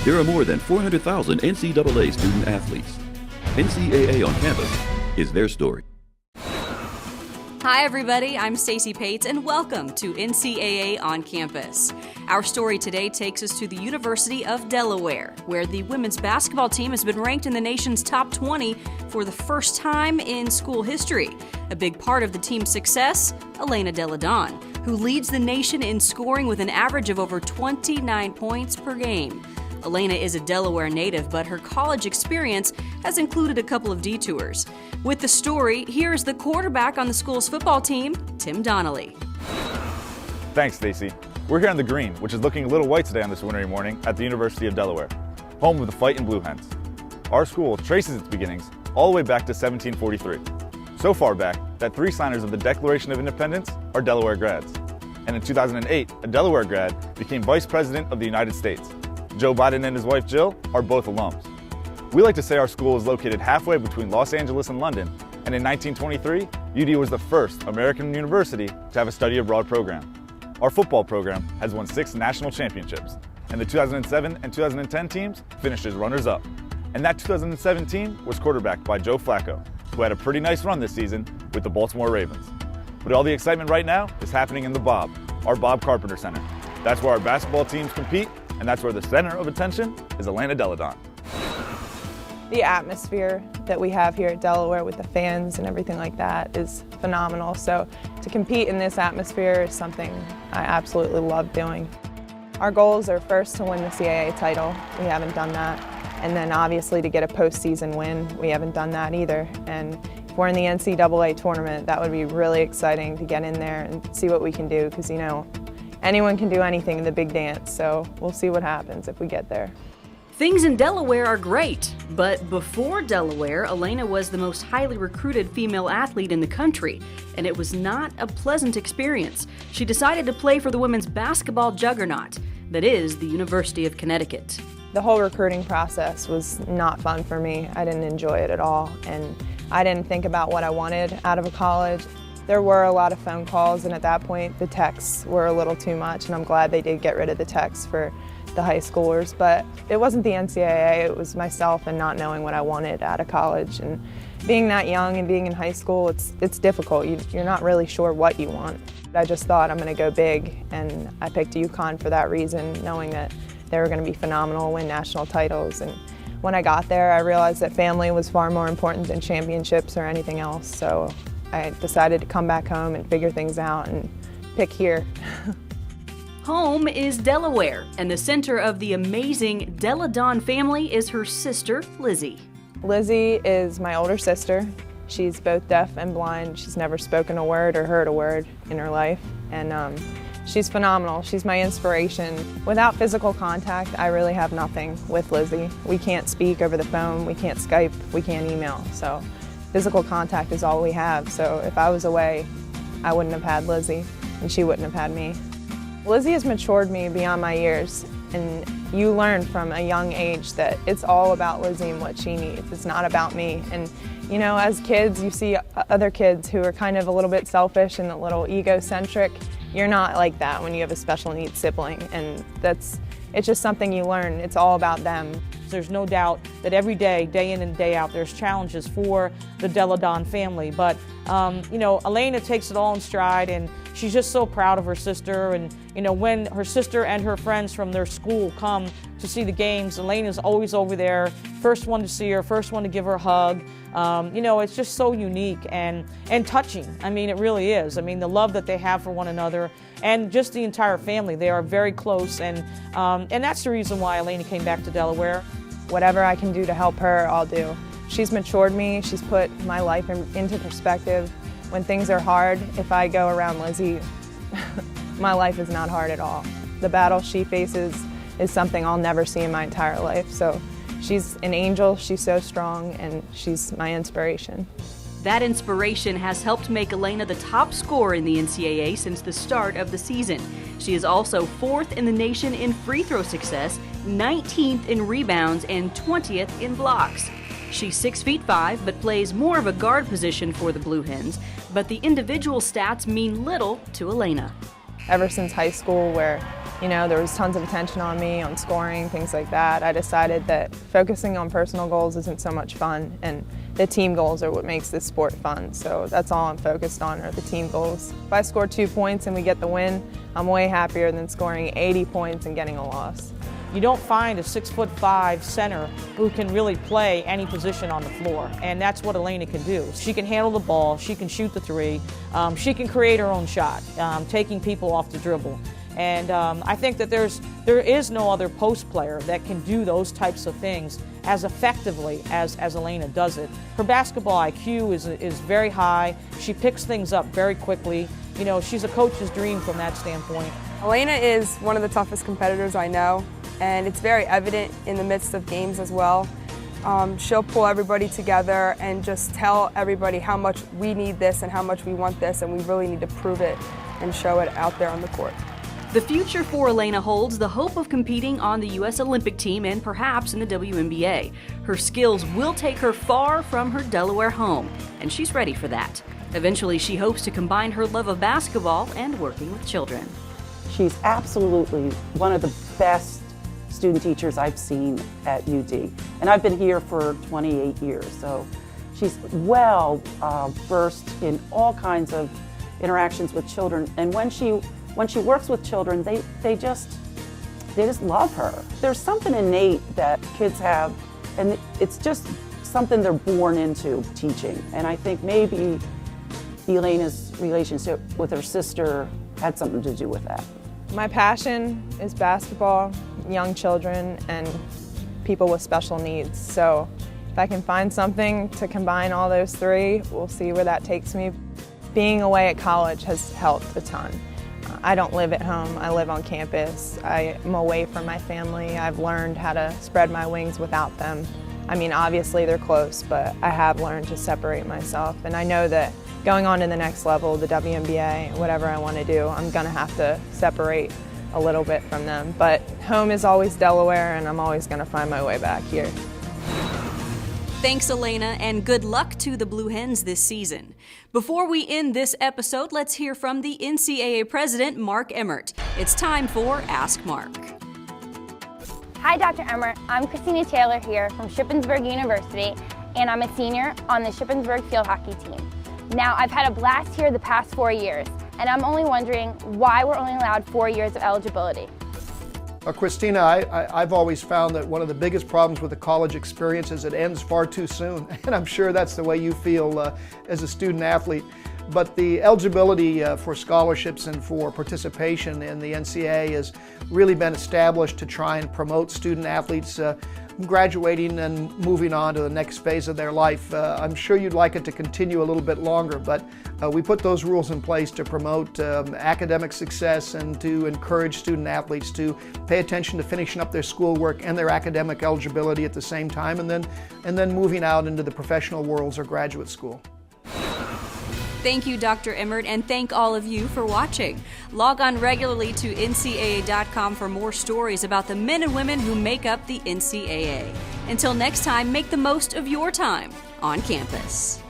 There are more than 400,000 NCAA student athletes. NCAA on campus is their story. Hi everybody, I'm Stacey Pates and welcome to NCAA on Campus. Our story today takes us to the University of Delaware, where the women's basketball team has been ranked in the nation's top 20 for the first time in school history. A big part of the team's success, Elena Delle Donne, who leads the nation in scoring with an average of over 29 points per game. Elena is a Delaware native, but her college experience has included a couple of detours. With the story, here's the quarterback on the school's football team, Tim Donnelly. Thanks, Stacey. We're here on the green, which is looking a little white today on this wintry morning at the University of Delaware, home of the Fightin' Blue Hens. Our school traces its beginnings all the way back to 1743. So far back that 3 signers of the Declaration of Independence are Delaware grads. And in 2008, a Delaware grad became Vice President of the United States. Joe Biden and his wife Jill are both alums. We like to say our school is located halfway between Los Angeles and London, and in 1923, UD was the first American university to have a study abroad program. Our football program has won 6 national championships, and the 2007 and 2010 teams finished as runners-up. And that 2007 team was quarterbacked by Joe Flacco, who had a pretty nice run this season with the Baltimore Ravens. But all the excitement right now is happening in the Bob, our Bob Carpenter Center. That's where our basketball teams compete, and that's where the center of attention is Elena Delle Donne. The atmosphere that we have here at Delaware with the fans and everything like that is phenomenal. So to compete in this atmosphere is something I absolutely love doing. Our goals are first to win the NCAA title. We haven't done that. And then obviously to get a postseason win. We haven't done that either. And if we're in the NCAA tournament, that would be really exciting to get in there and see what we can do, because you know, anyone can do anything in the big dance, so we'll see what happens if we get there. Things in Delaware are great, but before Delaware, Elena was the most highly recruited female athlete in the country, and it was not a pleasant experience. She decided to play for the women's basketball juggernaut, that is the University of Connecticut. The whole recruiting process was not fun for me. I didn't enjoy it at all, and I didn't think about what I wanted out of a college. There were a lot of phone calls, and at that point the texts were a little too much, and I'm glad they did get rid of the texts for the high schoolers. But it wasn't the NCAA, it was myself and not knowing what I wanted out of college. And being that young and being in high school, it's difficult. You're not really sure what you want. I just thought I'm going to go big, and I picked UConn for that reason, knowing that they were going to be phenomenal, win national titles. And when I got there, I realized that family was far more important than championships or anything else. So I decided to come back home and figure things out and pick here. Home is Delaware, and the center of the amazing Delle Donne family is her sister, Lizzie. Lizzie is my older sister. She's both deaf and blind. She's never spoken a word or heard a word in her life, and she's phenomenal. She's my inspiration. Without physical contact, I really have nothing with Lizzie. We can't speak over the phone, we can't Skype, we can't email, so physical contact is all we have. So if I was away, I wouldn't have had Lizzie, and she wouldn't have had me. Lizzie has matured me beyond my years, and you learn from a young age that it's all about Lizzie and what she needs. It's not about me. And you know, as kids, you see other kids who are kind of a little bit selfish and a little egocentric. You're not like that when you have a special needs sibling, and it's just something you learn. It's all about them. There's no doubt that every day, day in and day out, there's challenges for the Delle Donne family. But, you know, Elena takes it all in stride, and she's just so proud of her sister. And, you know, when her sister and her friends from their school come to see the games, Elena's always over there, first one to see her, first one to give her a hug. You know, it's just so unique and touching. I mean, it really is. I mean, the love that they have for one another and just the entire family. They are very close, and that's the reason why Elena came back to Delaware. Whatever I can do to help her, I'll do. She's matured me. She's put my life into perspective. When things are hard, if I go around Lizzie, my life is not hard at all. The battle she faces is something I'll never see in my entire life. So she's an angel, she's so strong, and she's my inspiration. That inspiration has helped make Elena the top scorer in the NCAA since the start of the season. She is also 4th in the nation in free throw success, 19th in rebounds, and 20th in blocks. She's 6'5", but plays more of a guard position for the Blue Hens, but the individual stats mean little to Elena. Ever since high school, where You know, there was tons of attention on me, on scoring, things like that. I decided that focusing on personal goals isn't so much fun, and the team goals are what makes this sport fun. So that's all I'm focused on, are the team goals. If I score 2 points and we get the win, I'm way happier than scoring 80 points and getting a loss. You don't find a 6'5" center who can really play any position on the floor, and that's what Elena can do. She can handle the ball, she can shoot the three, she can create her own shot, taking people off the dribble. And I think that there is no other post player that can do those types of things as effectively as Elena does it. Her basketball IQ is very high. She picks things up very quickly. You know, she's a coach's dream from that standpoint. Elena is one of the toughest competitors I know, and it's very evident in the midst of games as well. She'll pull everybody together and just tell everybody how much we need this and how much we want this, and we really need to prove it and show it out there on the court. The future for Elena holds the hope of competing on the U.S. Olympic team and perhaps in the WNBA. Her skills will take her far from her Delaware home, and she's ready for that. Eventually, she hopes to combine her love of basketball and working with children. She's absolutely one of the best student teachers I've seen at UD. And I've been here for 28 years, so she's well versed in all kinds of interactions with children. And when she works with children, they just love her. There's something innate that kids have, and it's just something they're born into, teaching. And I think maybe Elena's relationship with her sister had something to do with that. My passion is basketball, young children, and people with special needs. So if I can find something to combine all those three, we'll see where that takes me. Being away at college has helped a ton. I don't live at home, I live on campus. I am away from my family. I've learned how to spread my wings without them. I mean, obviously they're close, but I have learned to separate myself. And I know that going on to the next level, the WNBA, whatever I want to do, I'm going to have to separate a little bit from them. But home is always Delaware, and I'm always going to find my way back here. Thanks, Elena, and good luck to the Blue Hens this season. Before we end this episode, let's hear from the NCAA president, Mark Emmert. It's time for Ask Mark. Hi, Dr. Emmert. I'm Christina Taylor here from Shippensburg University, and I'm a senior on the Shippensburg field hockey team. Now, I've had a blast here the past 4 years, and I'm only wondering why we're only allowed 4 years of eligibility. Christina, I've always found that one of the biggest problems with the college experience is it ends far too soon, and I'm sure that's the way you feel as a student athlete. But the eligibility for scholarships and for participation in the NCAA has really been established to try and promote student athletes graduating and moving on to the next phase of their life. I'm sure you'd like it to continue a little bit longer, but we put those rules in place to promote academic success and to encourage student athletes to pay attention to finishing up their schoolwork and their academic eligibility at the same time, and then moving out into the professional worlds or graduate school. Thank you, Dr. Emmert, and thank all of you for watching. Log on regularly to NCAA.com for more stories about the men and women who make up the NCAA. Until next time, make the most of your time on campus.